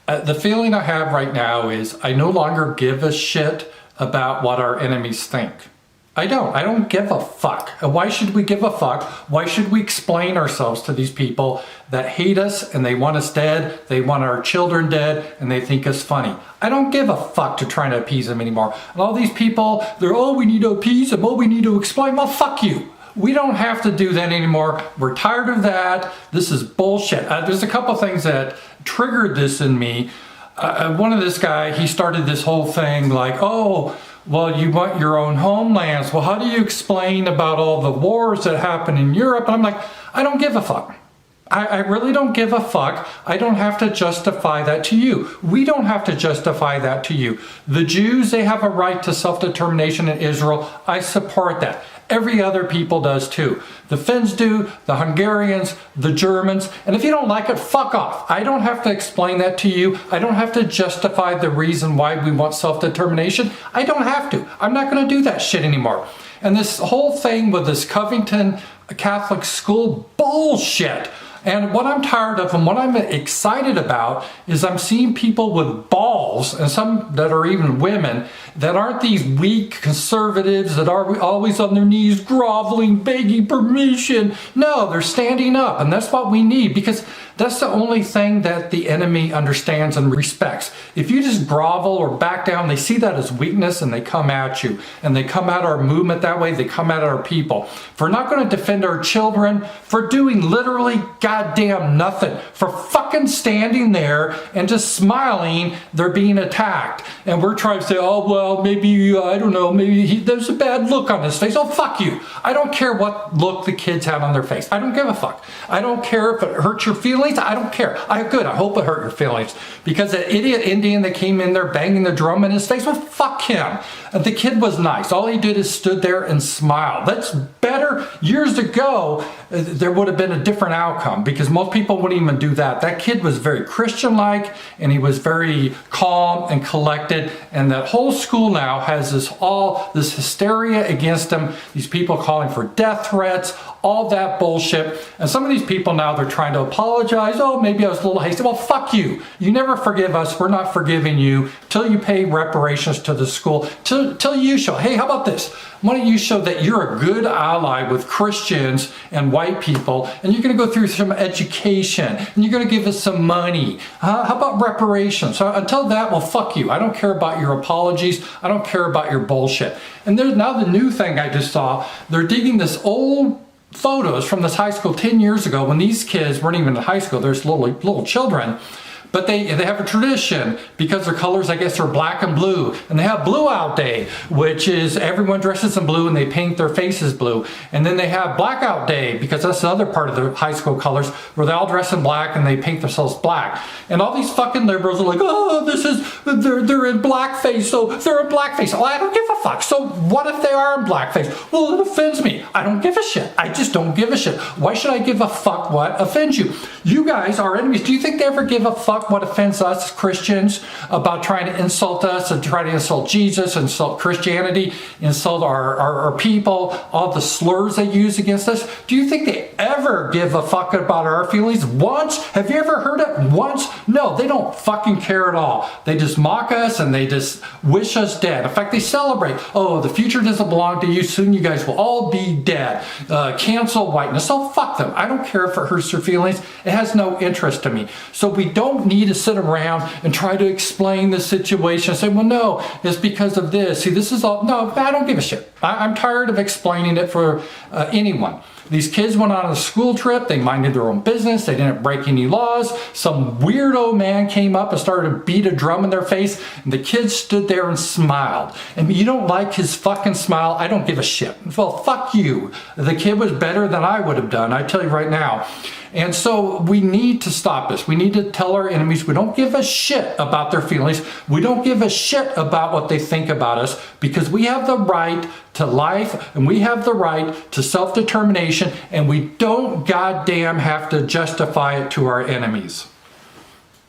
The feeling I have right now is I no longer give a shit about what our enemies think. I don't give a fuck. Why should we give a fuck? Why should we explain ourselves to these people that hate us and they want us dead, they want our children dead, and they think us funny? I don't give a fuck to try to appease them anymore. And all these people, they're, oh, we need to appease them, oh, we need to explain. Well, fuck you. We don't have to do that anymore. We're tired of that. This is bullshit. There's a couple things that triggered this in me. One of this guy, he started this whole thing like, oh, well, you want your own homelands. Well, how do you explain about all the wars that happen in Europe? And I'm like, I don't give a fuck. I really don't give a fuck. I don't have to justify that to you. We don't have to justify that to you. The Jews, they have a right to self-determination in Israel. I support that. Every other people does too. The Finns do, the Hungarians, the Germans, and if you don't like it, fuck off. I don't have to explain that to you. I don't have to justify the reason why we want self-determination. I don't have to. I'm not going to do that shit anymore. And this whole thing with this Covington Catholic school bullshit. And what I'm tired of and what I'm excited about is I'm seeing people with balls, and some that are even women, that aren't these weak conservatives that are always on their knees groveling, begging permission. No, they're standing up, and that's what we need, because that's the only thing that the enemy understands and respects. If you just grovel or back down, they see that as weakness and they come at you. And they come at our movement that way, they come at our people. For not going to defend our children, for doing literally goddamn nothing, for fucking standing there and just smiling, they're being attacked. And we're trying to say, oh, well, maybe, I don't know, maybe there's a bad look on his face. Oh, fuck you. I don't care what look the kids have on their face. I don't give a fuck. I don't care if it hurts your feelings. I don't care. Good. I hope it hurt your feelings. Because that idiot Indian that came in there banging the drum in his face, well, fuck him. The kid was nice. All he did is stood there and smiled. That's better. Years ago, there would have been a different outcome because most people wouldn't even do that. That kid was very Christian-like and he was very calm and collected. And that whole school now has this hysteria against him. These people calling for death threats, all that bullshit. And some of these people now, they're trying to apologize. Oh, maybe I was a little hasty. Well, fuck you. You never forgive us. We're not forgiving you till you pay reparations to the school. Till you show, hey, how about this? Why don't you show that you're a good ally with Christians and white people, and you're going to go through some education, and you're going to give us some money. How about reparations? So until that, well, fuck you. I don't care about your apologies. I don't care about your bullshit. And there's now the new thing I just saw. They're digging this old photos from this high school 10 years ago when these kids weren't even in high school. There's little children. But they have a tradition because their colors, I guess, are black and blue. And they have Blue Out Day, which is everyone dresses in blue and they paint their faces blue. And then they have Blackout Day because that's the other part of the high school colors where they all dress in black and they paint themselves black. And all these fucking liberals are like, oh, they're in blackface, so they're in blackface. Well, I don't give a fuck. So what if they are in blackface? Well, it offends me. I don't give a shit. I just don't give a shit. Why should I give a fuck what offends you? You guys, our enemies, do you think they ever give a fuck what offends us Christians about trying to insult us and try to insult Jesus, insult Christianity, insult our people, all the slurs they use against us? Do you think they ever give a fuck about our feelings once? Have you ever heard it once? No, they don't fucking care at all. They just mock us and they just wish us dead. In fact, they celebrate, oh, the future doesn't belong to you. Soon you guys will all be dead. Cancel whiteness. So fuck them. I don't care if it hurts your feelings. It has no interest to me. So we don't need to sit around and try to explain the situation and say, well, no, it's because of this. See, this is all. No, I don't give a shit. I'm tired of explaining it for anyone. These kids went on a school trip. They minded their own business. They didn't break any laws. Some weirdo man came up and started to beat a drum in their face. And the kids stood there and smiled. And you don't like his fucking smile? I don't give a shit. Well, fuck you. The kid was better than I would have done. I tell you right now. And so we need to stop this. We need to tell our enemies we don't give a shit about their feelings. We don't give a shit about what they think about us because we have the right to life and we have the right to self-determination and we don't goddamn have to justify it to our enemies.